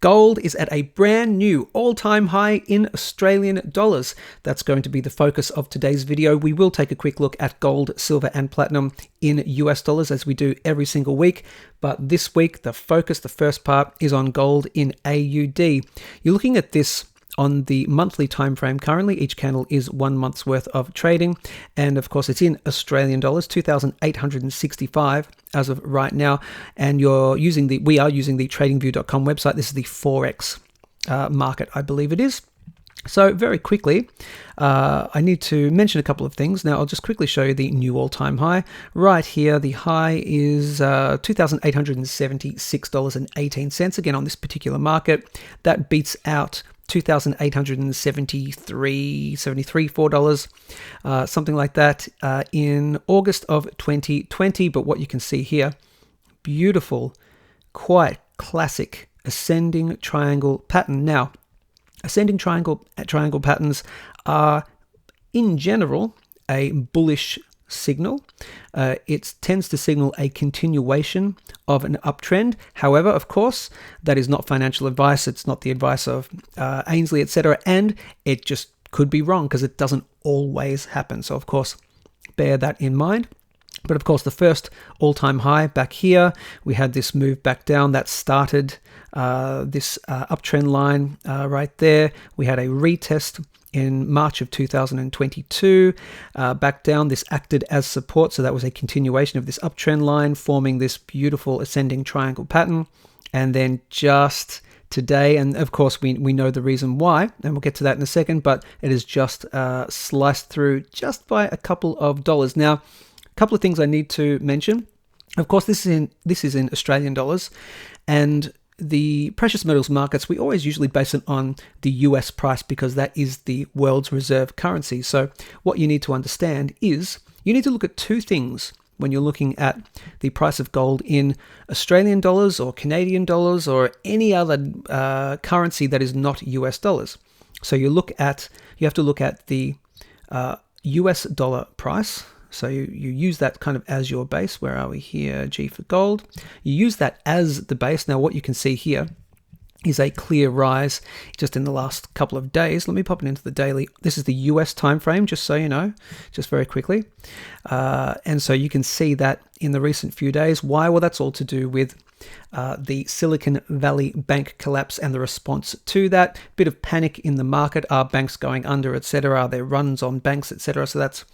Gold is at a brand new all-time high in Australian dollars. That's going to be the focus of today's video. We will take a quick look at gold, silver, and platinum in US dollars as we do every single week. But this week, the focus, the first part, is on gold in AUD. You're looking at this on the monthly time frame. Currently, each candle is 1 month's worth of trading, and of course it's in Australian dollars, 2,865 as of right now. And we are using the tradingview.com website. This is the Forex market, I believe it is. So very quickly, I need to mention a couple of things. Now, I'll just quickly show you the new all-time high. Right here, the high is $2,876.18. Again, on this particular market, that beats out $2,873.74, something like that, in August of 2020. But what you can see here, beautiful, quite classic ascending triangle pattern. Now, ascending triangle patterns are, in general, a bullish signal. It tends to signal a continuation of an uptrend. However, of course, that is not financial advice. It's not the advice of Ainslie, etc. And it just could be wrong because it doesn't always happen. So, of course, bear that in mind. But of course, the first all-time high back here, we had this move back down that started this uptrend line right there. We had a retest in March of 2022, back down. This acted as support, so that was a continuation of this uptrend line, forming this beautiful ascending triangle pattern. And then just today, and of course we know the reason why, and we'll get to that in a second, but it is just sliced through just by a couple of dollars. Now, a couple of things I need to mention. Of course, this is in Australian dollars, and the precious metals markets, we always usually base it on the US price because that is the world's reserve currency. So what you need to understand is you need to look at two things when you're looking at the price of gold in Australian dollars or Canadian dollars or any other currency that is not US dollars. So you have to look at the US dollar price. So you use that kind of as your base. Where are we here? G for gold. You use that as the base. Now, what you can see here is a clear rise just in the last couple of days. Let me pop it into the daily. This is the US time frame, just so you know, just very quickly. And so you can see that in the recent few days. Why? Well, that's all to do with the Silicon Valley Bank collapse and the response to that. Bit of panic in the market. Are banks going under, etc.? Are there runs on banks, etc.? So that's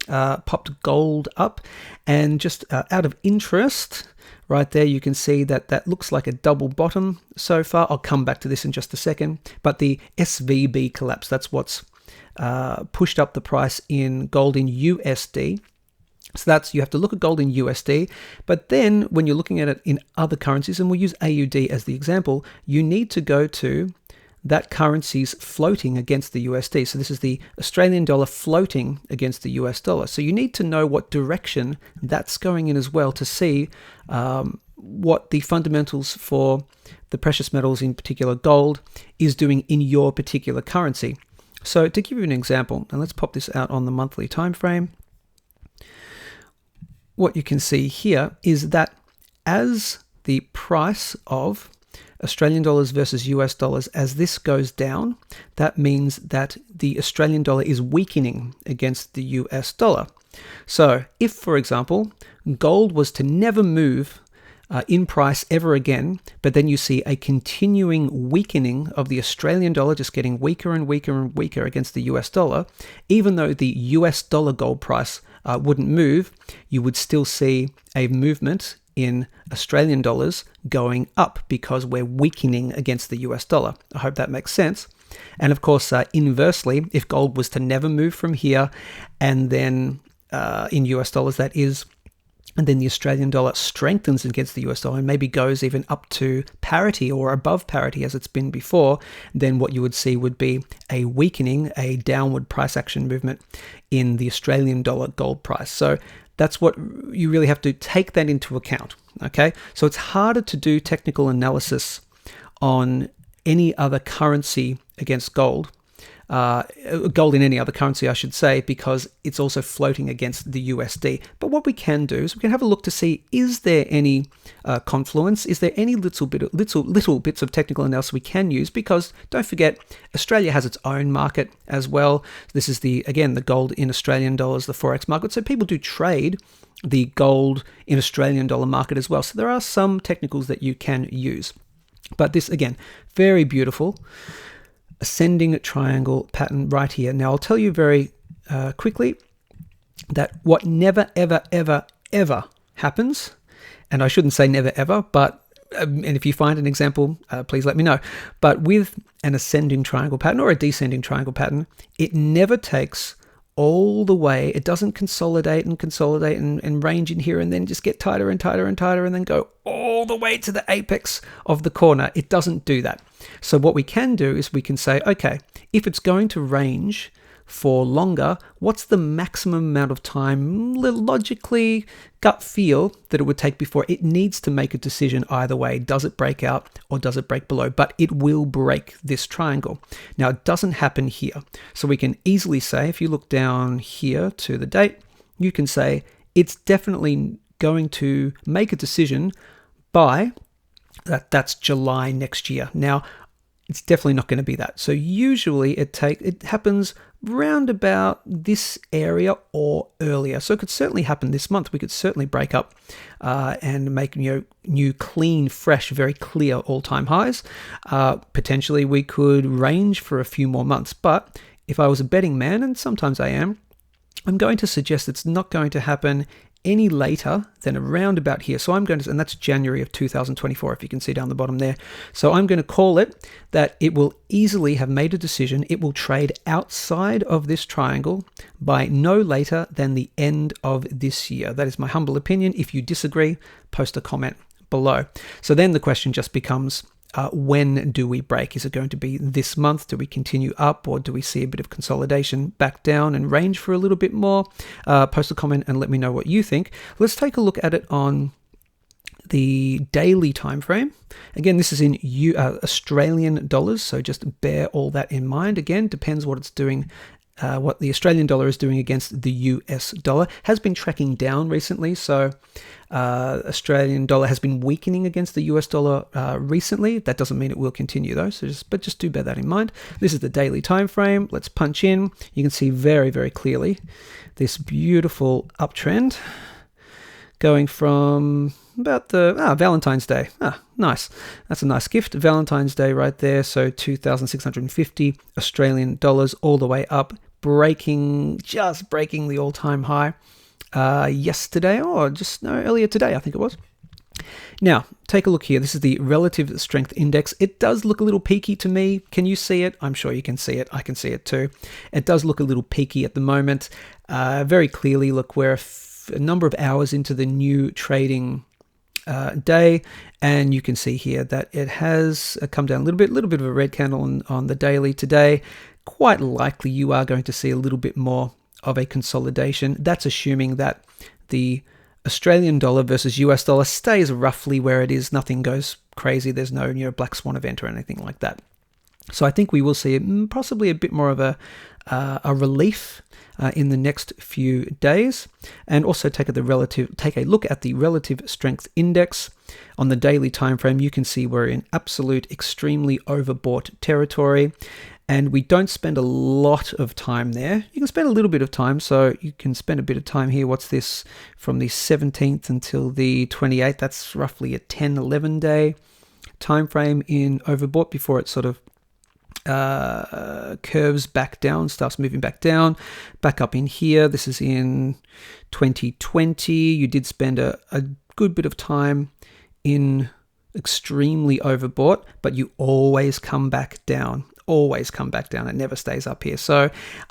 popped gold up. And just out of interest, right there, you can see that looks like a double bottom so far. I'll come back to this in just a second. But the SVB collapse, that's what's pushed up the price in gold in USD. So you have to look at gold in USD, but then when you're looking at it in other currencies, and we'll use AUD as the example, you need to go to that currency's floating against the USD. So this is the Australian dollar floating against the US dollar. So you need to know what direction that's going in as well to see what the fundamentals for the precious metals, in particular gold, is doing in your particular currency. So to give you an example, and let's pop this out on the monthly time frame, what you can see here is that as the price of Australian dollars versus US dollars, as this goes down, that means that the Australian dollar is weakening against the US dollar. So if, for example, gold was to never move in price ever again, but then you see a continuing weakening of the Australian dollar, just getting weaker and weaker and weaker against the US dollar, even though the US dollar gold price wouldn't move, you would still see a movement in Australian dollars going up because we're weakening against the US dollar. I hope that makes sense. And of course, inversely, if gold was to never move from here, and then in US dollars that is, and then the Australian dollar strengthens against the US dollar and maybe goes even up to parity or above parity as it's been before, then what you would see would be a weakening, a downward price action movement in the Australian dollar gold price. So that's what you really have to take that into account, okay? So it's harder to do technical analysis on any other currency against gold gold in any other currency, I should say, because it's also floating against the USD. But what we can do is we can have a look to see, is there any confluence? Is there any little bits of technical analysis we can use? Because don't forget, Australia has its own market as well. This is the gold in Australian dollars, the Forex market. So people do trade the gold in Australian dollar market as well. So there are some technicals that you can use. But this, again, very beautiful ascending triangle pattern right here. Now, I'll tell you very quickly that what never, ever, ever, ever happens, and I shouldn't say never, ever, but and if you find an example, please let me know. But with an ascending triangle pattern or a descending triangle pattern, it never takes all the way. It doesn't consolidate and range in here and then just get tighter and tighter and tighter and then go all the way to the apex of the corner. It doesn't do that. So what we can do is we can say, okay, if it's going to range for longer, what's the maximum amount of time, logically, gut feel, that it would take before it needs to make a decision either way? Does it break out or does it break below? But it will break this triangle. Now, it doesn't happen here. So we can easily say, if you look down here to the date, you can say it's definitely going to make a decision by that's July next year. Now, it's definitely not going to be that. So usually it happens round about this area or earlier. So it could certainly happen this month. We could certainly break up and make new, clean, fresh, very clear all-time highs. Potentially we could range for a few more months. But if I was a betting man, and sometimes I am, I'm going to suggest it's not going to happen any later than around about here. So I'm going to, and that's January of 2024, if you can see down the bottom there. So I'm going to call it that it will easily have made a decision. It will trade outside of this triangle by no later than the end of this year. That is my humble opinion. If you disagree, post a comment below. So then the question just becomes, when do we break? Is it going to be this month? Do we continue up, or do we see a bit of consolidation back down and range for a little bit more? Post a comment and let me know what you think. Let's take a look at it on the daily time frame. Again, this is in Australian dollars, so just bear all that in mind. Again, depends what it's doing. What the Australian dollar is doing against the US dollar. Has been tracking down recently, so Australian dollar has been weakening against the US dollar recently. That doesn't mean it will continue though, so just do bear that in mind. This is the daily time frame. Let's punch in. You can see very, very clearly this beautiful uptrend going from about the Valentine's Day. Nice. That's a nice gift. Valentine's Day right there. So 2,650 Australian dollars all the way up, just breaking the all-time high yesterday, or earlier today, I think it was. Now, take a look here. This is the relative strength index. It does look a little peaky to me. Can you see it? I'm sure you can see it. I can see it too. It does look a little peaky at the moment. Very clearly, look, we're a number of hours into the new trading day, and you can see here that it has come down a little bit of a red candle on the daily today. Quite likely you are going to see a little bit more of a consolidation. That's assuming that the Australian dollar versus US dollar stays roughly where it is. Nothing goes crazy. There's no black swan event or anything like that. So I think we will see possibly a bit more of a relief in the next few days. And also take a look at the relative strength index on the daily time frame. You can see we're in absolute extremely overbought territory, and we don't spend a lot of time there. You can spend a little bit of time, so you can spend a bit of time here. What's this? From the 17th until the 28th, that's roughly a 10-11 day time frame in overbought before it sort of curves back down, starts moving back down, back up in here. This is in 2020. You did spend a good bit of time in extremely overbought, but you always come back down. It never stays up here. So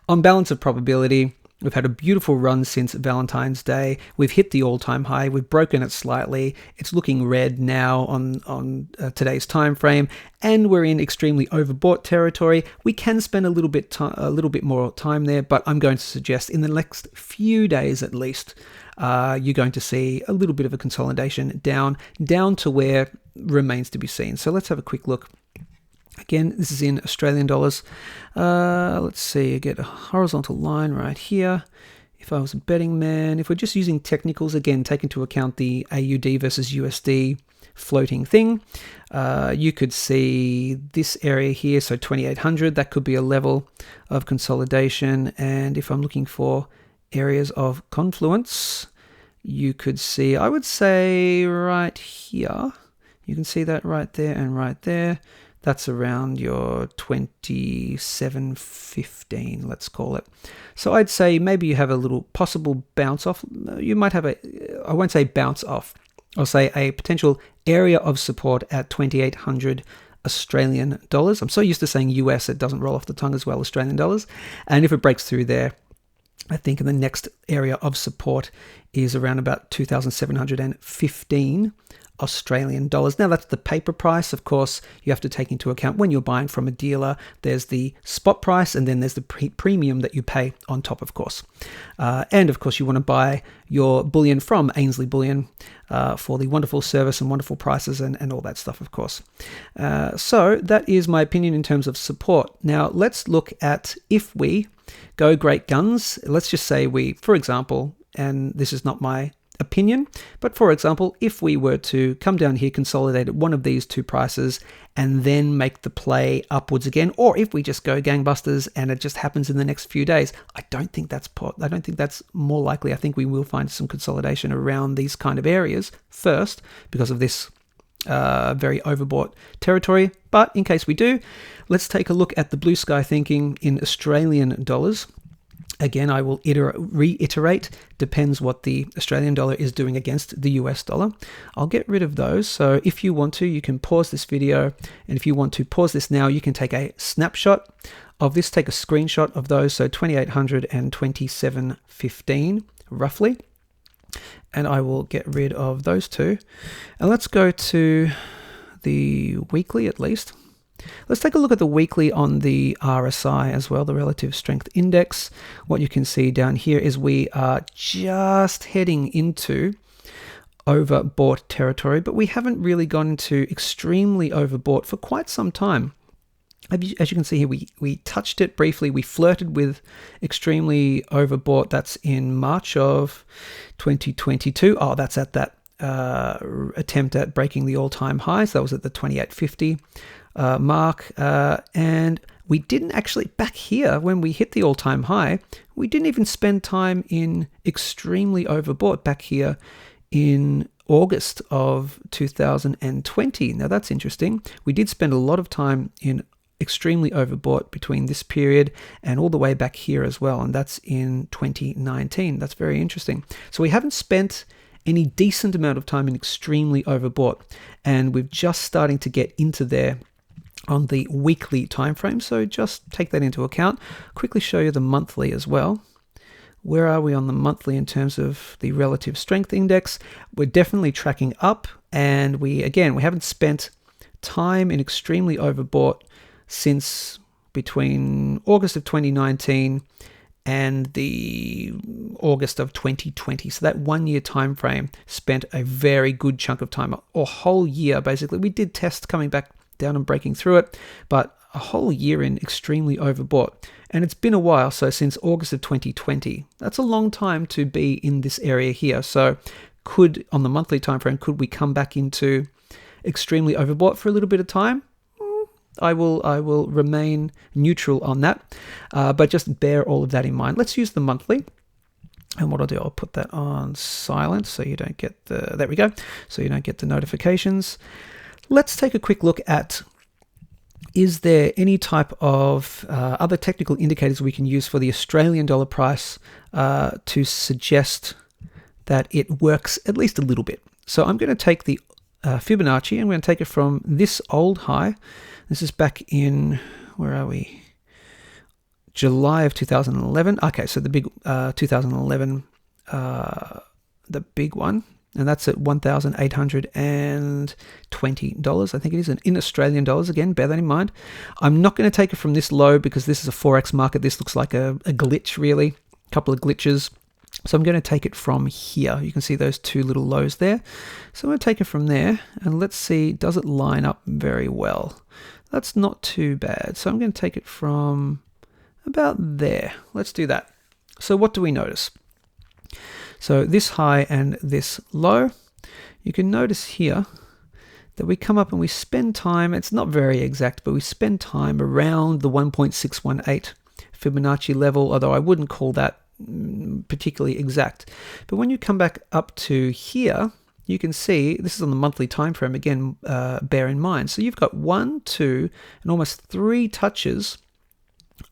on balance of probability, we've had a beautiful run since Valentine's Day. We've hit the all-time high. We've broken it slightly. It's looking red now on today's time frame, and we're in extremely overbought territory. We can spend a little bit more time there, but I'm going to suggest in the next few days at least, you're going to see a little bit of a consolidation down to where remains to be seen. So let's have a quick look Again, this is in Australian dollars. Let's see, I get a horizontal line right here. If I was a betting man, if we're just using technicals, again, take into account the AUD versus USD floating thing, you could see this area here, so 2800, that could be a level of consolidation. And if I'm looking for areas of confluence, you could see, I would say right here, you can see that right there and right there. That's around your 27.15, let's call it. So I'd say maybe you have a little possible bounce off. You might have I won't say bounce off. I'll say a potential area of support at 2,800 Australian dollars. I'm so used to saying US, it doesn't roll off the tongue as well, Australian dollars. And if it breaks through there, I think the next area of support is around about 2,715 Australian dollars. Now that's the paper price. Of course, you have to take into account when you're buying from a dealer, there's the spot price and then there's the premium that you pay on top, of course. And of course, you want to buy your bullion from Ainslie Bullion for the wonderful service and wonderful prices and all that stuff, of course. So that is my opinion in terms of support. Now let's look at if we go great guns. Let's just say we, for example, and this is not my opinion, but for example, if we were to come down here, consolidate at one of these two prices and then make the play upwards again, or if we just go gangbusters and it just happens in the next few days, I don't think that's more likely. I think we will find some consolidation around these kind of areas first because of this very overbought territory. But in case we do, let's take a look at the blue sky thinking in Australian dollars. Again, I will reiterate, depends what the Australian dollar is doing against the US dollar. I'll get rid of those. So if you want to, you can pause this video. And if you want to pause this now, you can take a snapshot of this, take a screenshot of those. So 2,800 and 27.15 roughly. And I will get rid of those two. And let's go to the weekly at least. Let's take a look at the weekly on the RSI as well, the relative strength index. What you can see down here is we are just heading into overbought territory, but we haven't really gone into extremely overbought for quite some time. As you can see here, we touched it briefly. We flirted with extremely overbought. That's in March of 2022. Oh, that's at that attempt at breaking the all-time highs. That was at the 28.50 mark. And we didn't actually, back here, when we hit the all-time high, we didn't even spend time in extremely overbought back here in August of 2020. Now that's interesting. We did spend a lot of time in extremely overbought between this period and all the way back here as well, and that's in 2019. That's very interesting. So we haven't spent any decent amount of time in extremely overbought, and we're just starting to get into there on the weekly time frame. So just take that into account. Quickly show you the monthly as well. Where are we on the monthly in terms of the relative strength index? We're definitely tracking up, and we haven't spent time in extremely overbought since between August of 2019 and the August of 2020. So that 1 year time frame spent a very good chunk of time, or whole year basically. We did test coming back down and breaking through it, but a whole year in extremely overbought. And it's been a while, so since August of 2020. That's a long time to be in this area here. So on the monthly time frame, could we come back into extremely overbought for a little bit of time? I will remain neutral on that, but just bear all of that in mind. Let's use the monthly. And what I'll do, I'll put that on silent so you don't get there we go. So you don't get the notifications. Let's take a quick look at, is there any type of other technical indicators we can use for the Australian dollar price to suggest that it works at least a little bit. So I'm going to take the Fibonacci. I'm going to take it from this old high. This is back in, where are we? July of 2011. Okay, so the big 2011, the big one. And that's at $1,820. I think it is in Australian dollars. Again, bear that in mind. I'm not going to take it from this low because this is a Forex market. This looks like a glitch, really. A couple of glitches. So I'm going to take it from here. You can see those two little lows there. So I'm going to take it from there and let's see, does it line up very well? That's not too bad. So I'm going to take it from about there. Let's do that. So what do we notice? So this high and this low, you can notice here that we come up and we spend time, it's not very exact, but we spend time around the 1.618 Fibonacci level, although I wouldn't call that particularly exact. But when you come back up to here, you can see, this is on the monthly time frame, again, bear in mind. So you've got 1, 2, and almost 3 touches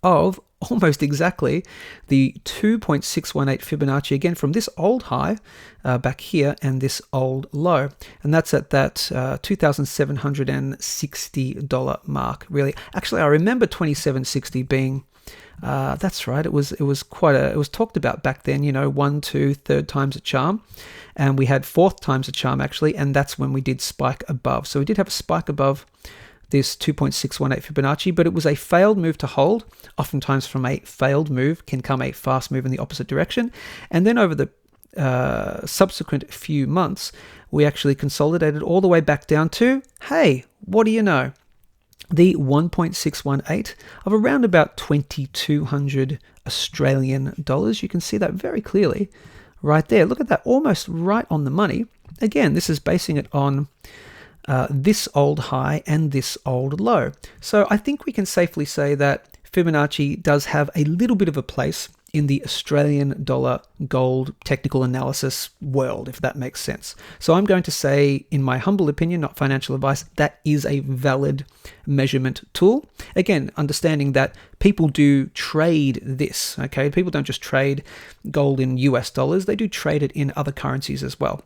of almost exactly the 2.618 Fibonacci, again, from this old high back here and this old low. And that's at that $2,760 mark, really. Actually, I remember $2,760 being, that's right, it was talked about back then, 1, 2, third times a charm. And we had fourth times a charm, actually, and that's when we did spike above. So we did have a spike above this 2.618 Fibonacci, but it was a failed move to hold. Oftentimes from a failed move can come a fast move in the opposite direction. And then over the subsequent few months, we actually consolidated all the way back down to, hey, what do you know? The 1.618 of around about 2,200 Australian dollars. You can see that very clearly right there. Look at that, almost right on the money. Again, this is basing it on this old high and this old low. So I think we can safely say that Fibonacci does have a little bit of a place in the Australian dollar gold technical analysis world, if that makes sense. So I'm going to say, in my humble opinion, not financial advice, that is a valid measurement tool. Again, understanding that people do trade this, okay? People don't just trade gold in US dollars, they do trade it in other currencies as well.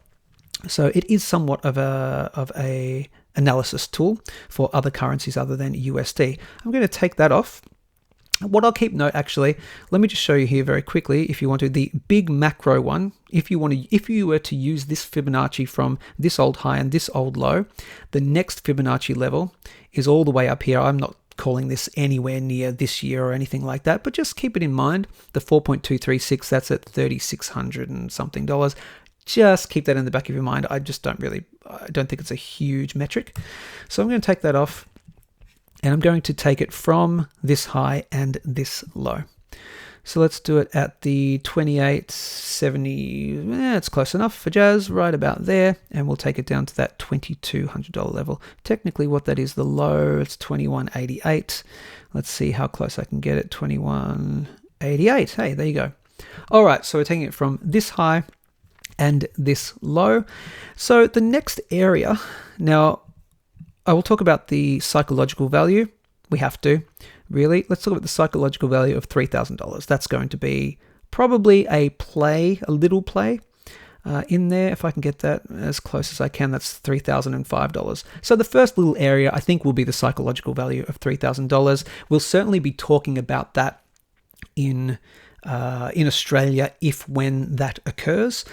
So it is somewhat of a analysis tool for other currencies other than USD. I'm going to take that off. What I'll keep note, actually, let me just show you here very quickly, if you want to, the big macro one. If you were to use this Fibonacci from this old high and this old low, the next Fibonacci level is all the way up here. I'm not calling this anywhere near this year or anything like that, but just keep it in mind. The 4.236, that's at $3,600 and something dollars. Just keep that in the back of your mind. I don't think it's a huge metric. So I'm going to take that off. And I'm going to take it from this high and this low. So let's do it at the 28.70. It's close enough for jazz, right about there. And we'll take it down to that $2,200 level. Technically what that is, the low, it's 21.88. Let's see how close I can get it, 21.88. Hey, there you go. All right, so we're taking it from this high and this low. So the next area, now, I will talk about the psychological value. We have to, really. Let's talk about the psychological value of $3,000. That's going to be probably a little play in there. If I can get that as close as I can, that's $3,005. So the first little area, I think, will be the psychological value of $3,000. We'll certainly be talking about that in Australia when that occurs.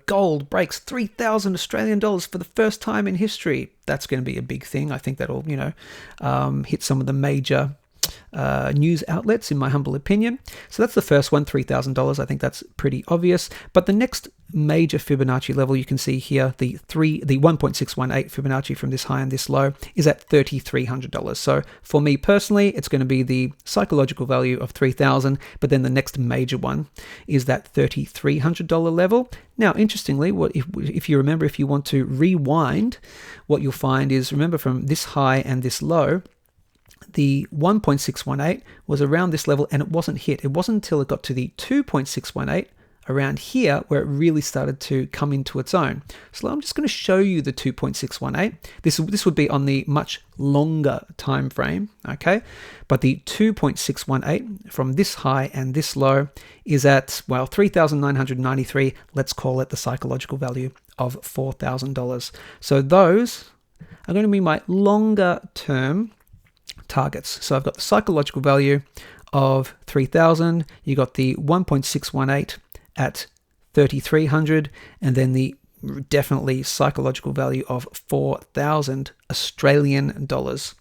Gold breaks 3,000 Australian dollars for the first time in history. That's going to be a big thing. I think that'll hit some of the major news outlets, in my humble opinion. So that's the first one, $3,000. I think that's pretty obvious. But the next major Fibonacci level, you can see here, the 1.618 Fibonacci from this high and this low is at $3,300. So for me personally, it's going to be the psychological value of 3,000, but then the next major one is that $3,300 level. Now, interestingly, if you remember, if you want to rewind, what you'll find is, remember, from this high and this low, the 1.618 was around this level and it wasn't hit. It wasn't until it got to the 2.618 around here where it really started to come into its own. So I'm just going to show you the 2.618. This would be on the much longer time frame, okay? But the 2.618 from this high and this low is at, well, 3,993. Let's call it the psychological value of $4,000. So those are going to be my longer term targets. So I've got the psychological value of 3,000. You got the 1.618 at 3,300, and then the definitely psychological value of 4,000 Australian dollars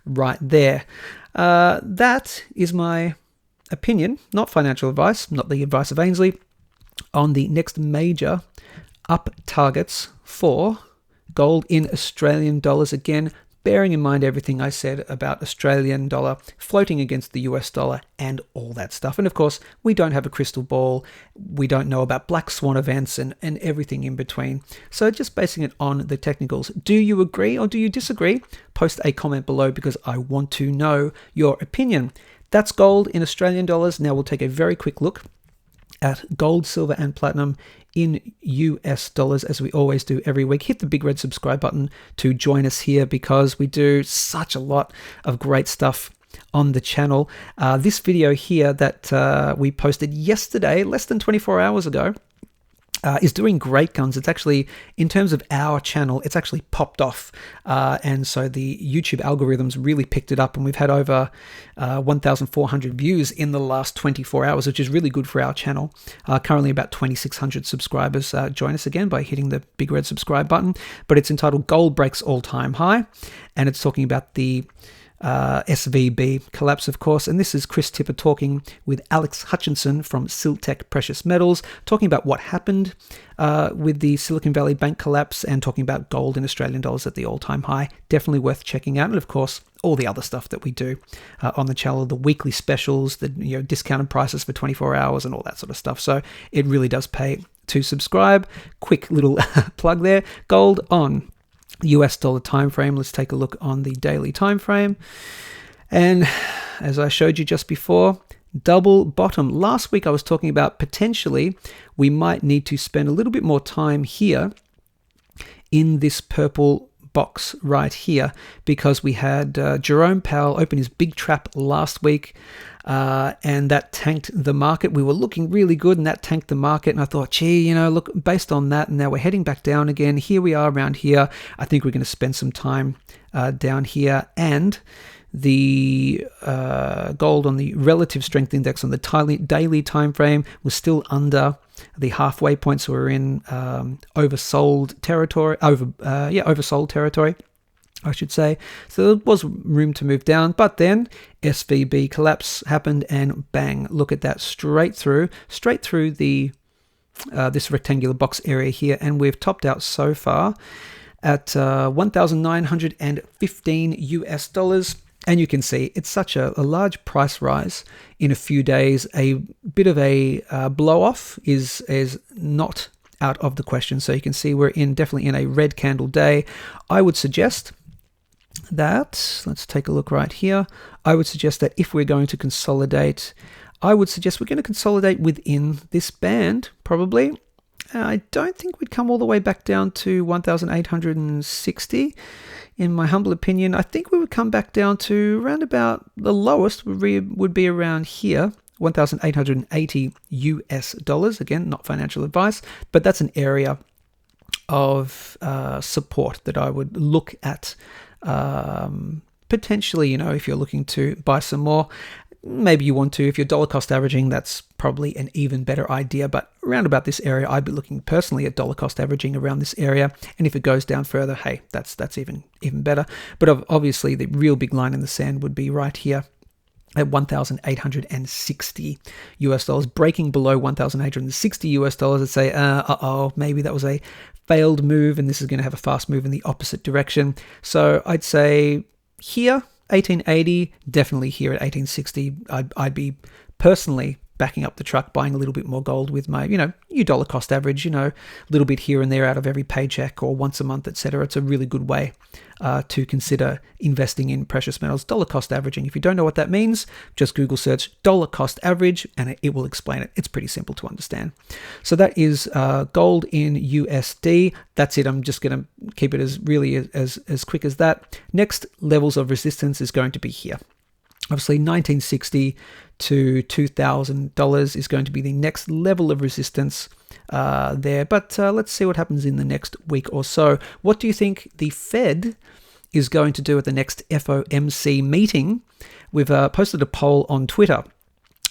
right there. That is my opinion, not financial advice, not the advice of Ainslie, on the next major up targets for gold in Australian dollars. Again, bearing in mind everything I said about Australian dollar floating against the US dollar and all that stuff. And of course, we don't have a crystal ball. We don't know about black swan events and everything in between. So just basing it on the technicals. Do you agree or do you disagree? Post a comment below because I want to know your opinion. That's gold in Australian dollars. Now we'll take a very quick look at gold, silver, and platinum in US dollars, as we always do every week. Hit the big red subscribe button to join us here because we do such a lot of great stuff on the channel. This video here that we posted yesterday, less than 24 hours ago, is doing great guns. It's actually, in terms of our channel, it's actually popped off. And so the YouTube algorithms really picked it up, and we've had over 1,400 views in the last 24 hours, which is really good for our channel. Currently about 2,600 subscribers. Join us again by hitting the big red subscribe button. But it's entitled Gold Breaks All-Time High, and it's talking about the SVB collapse, of course. And this is Chris Tipper talking with Alex Hutchinson from Siltec Precious Metals, talking about what happened with the Silicon Valley Bank collapse and talking about gold in Australian dollars at the all-time high. Definitely worth checking out. And of course, all the other stuff that we do on the channel, the weekly specials, the discounted prices for 24 hours and all that sort of stuff. So it really does pay to subscribe. Quick little plug there. Gold on US dollar time frame. Let's take a look on the daily time frame. And as I showed you just before, double bottom. Last week I was talking about potentially we might need to spend a little bit more time here in this purple box right here because we had Jerome Powell open his big trap last week. And that tanked the market. We were looking really good and that tanked the market. And I thought, gee, look, based on that, and now we're heading back down again. Here we are around here. I think we're going to spend some time down here. And the gold on the relative strength index on the daily time frame was still under the halfway point. So we're in oversold territory, oversold territory, I should say. So there was room to move down, but then SVB collapse happened and bang, look at that, straight through the this rectangular box area here, and we've topped out so far at 1,915 US dollars. And you can see it's such a large price rise in a few days. A bit of a blow off is not out of the question. So you can see we're definitely in a red candle day. I would suggest that, let's take a look right here. I would suggest that if we're going to consolidate, we're going to consolidate within this band, probably. I don't think we'd come all the way back down to 1,860. In my humble opinion, I think we would come back down to around about the lowest would be around here, 1,880 US dollars. Again, not financial advice, but that's an area of support that I would look at. Potentially, if you're looking to buy some more, maybe you want to. If you're dollar cost averaging, that's probably an even better idea. But around about this area, I'd be looking personally at dollar cost averaging around this area. And if it goes down further, hey, that's even better. But obviously, the real big line in the sand would be right here at 1,860 US dollars, breaking below 1,860 US dollars. I'd say, maybe that was a failed move, and this is going to have a fast move in the opposite direction. So I'd say here, 1880, definitely here at 1860. I'd be personally backing up the truck, buying a little bit more gold with my, you dollar cost average, a little bit here and there out of every paycheck or once a month, etc. It's a really good way to consider investing in precious metals. Dollar cost averaging. If you don't know what that means, just Google search dollar cost average and it will explain it. It's pretty simple to understand. So that is gold in USD. That's it. I'm just going to keep it as quick as that. Next levels of resistance is going to be here. Obviously, 1960 to $2,000 is going to be the next level of resistance there. But let's see what happens in the next week or so. What do you think the Fed is going to do at the next FOMC meeting? We've posted a poll on Twitter.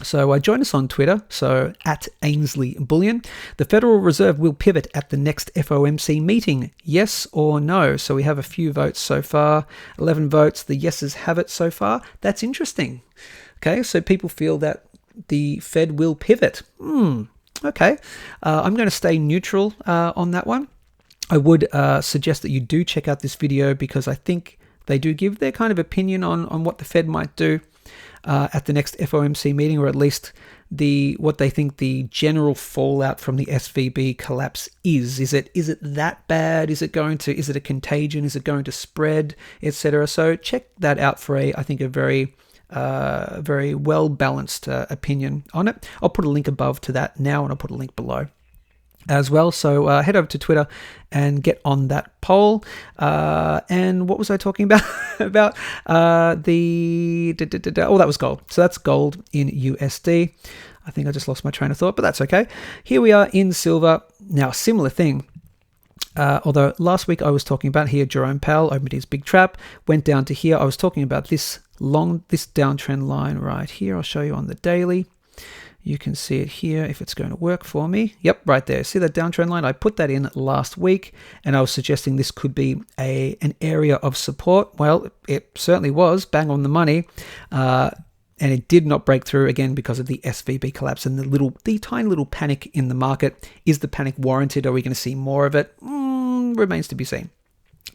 So join us on Twitter, so at Ainslie Bullion. The Federal Reserve will pivot at the next FOMC meeting, yes or no? So we have a few votes so far, 11 votes. The yeses have it so far. That's interesting. Okay, so people feel that the Fed will pivot. Okay, I'm going to stay neutral on that one. I would suggest that you do check out this video because I think They do give their kind of opinion on what the Fed might do at the next FOMC meeting, or at least what they think the general fallout from the SVB collapse is. Is it that bad? Is it a contagion? Is it going to spread, etc.? So check that out for I think a very very well balanced opinion on it. I'll put a link above to that now, and I'll put a link below as well. So head over to Twitter and get on that poll. And what was I talking about? About that was gold. So that's gold in USD. I think I just lost my train of thought, but that's okay. Here we are in silver. Now, similar thing. Although last week I was talking about here, Jerome Powell opened his big trap, went down to here. I was talking about this downtrend line right here. I'll show you on the daily. You can see it here if it's going to work for me. Yep, right there. See that downtrend line? I put that in last week, and I was suggesting this could be an area of support. Well, it certainly was, bang on the money. And it did not break through again because of the SVB collapse and the tiny little panic in the market. Is the panic warranted? Are we going to see more of it? Remains to be seen.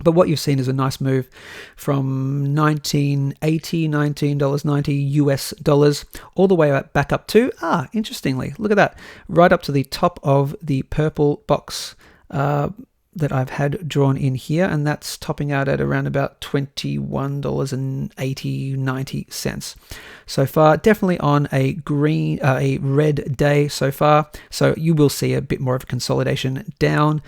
But what you've seen is a nice move from $19.90 US dollars all the way back up to, interestingly, look at that, right up to the top of the purple box that I've had drawn in here, and that's topping out at around about $21.80-90 so far. Definitely on a red day so far, so you will see a bit more of a consolidation down.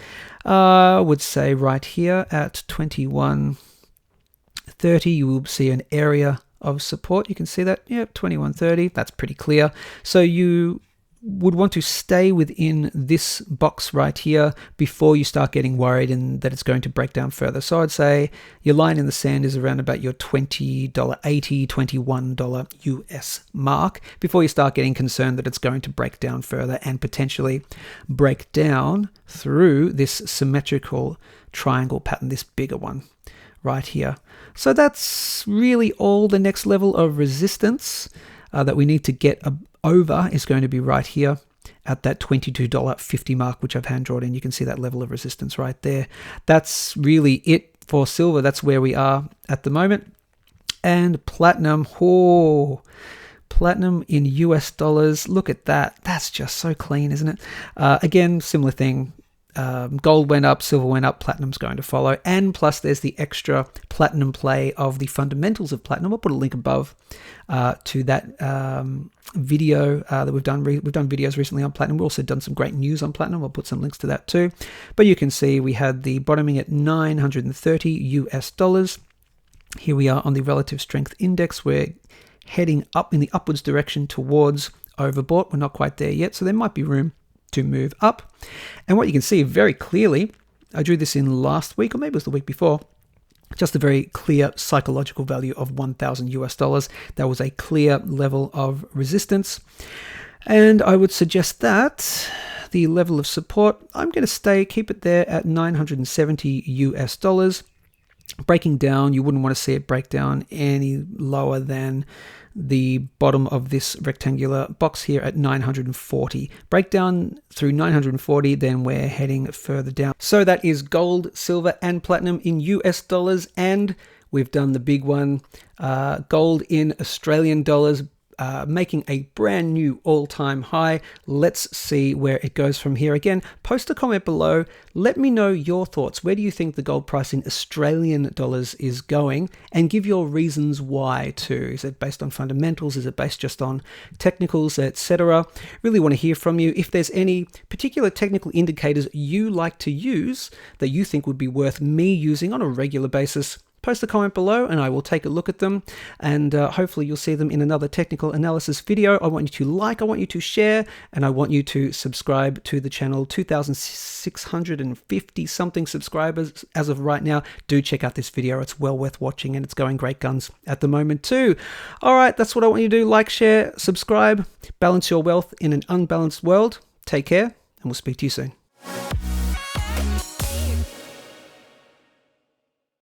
I would say right here at 21.30 you will see an area of support. You can see that, 21.30, that's pretty clear. So you would want to stay within this box right here before you start getting worried and that it's going to break down further. So I'd say your line in the sand is around about your $20.80, $21 US mark before you start getting concerned that it's going to break down further and potentially break down through this symmetrical triangle pattern, this bigger one right here. So that's really all. The next level of resistance that we need to get over is going to be right here at that $22.50 mark, which I've hand drawn in. You can see that level of resistance right there. That's really it for silver. That's where we are at the moment. And platinum, platinum in US dollars. Look at that. That's just so clean, isn't it? Again, similar thing. Gold went up, silver went up, platinum's going to follow. And plus there's the extra platinum play of the fundamentals of platinum. I'll put a link above to that video that we've done. We've done videos recently on platinum. We've also done some great news on platinum. I'll put some links to that too. But you can see we had the bottoming at 930 US dollars. Here we are on the relative strength index. We're heading up in the upwards direction towards overbought. We're not quite there yet, so there might be room to move up. And what you can see very clearly, I drew this in last week, or maybe it was the week before, just a very clear psychological value of 1,000 US dollars. That was a clear level of resistance. And I would suggest that the level of support, I'm going to keep it there at 970 US dollars. Breaking down, you wouldn't want to see it break down any lower than the bottom of this rectangular box here at 940. Breakdown through 940, then we're heading further down. So that is gold, silver, and platinum in US dollars, and we've done the big one, gold in Australian dollars, making a brand new all-time high. Let's see where it goes from here. Again, post a comment below. Let me know your thoughts. Where do you think the gold price in Australian dollars is going? And give your reasons why too. Is it based on fundamentals? Is it based just on technicals, etc.? Really want to hear from you. If there's any particular technical indicators you like to use that you think would be worth me using on a regular basis, post a comment below and I will take a look at them, and hopefully you'll see them in another technical analysis video. I want you to like, I want you to share, and I want you to subscribe to the channel. 2,650 something subscribers as of right now. Do check out this video. It's well worth watching and it's going great guns at the moment too. All right, that's what I want you to do. Like, share, subscribe, balance your wealth in an unbalanced world. Take care and we'll speak to you soon.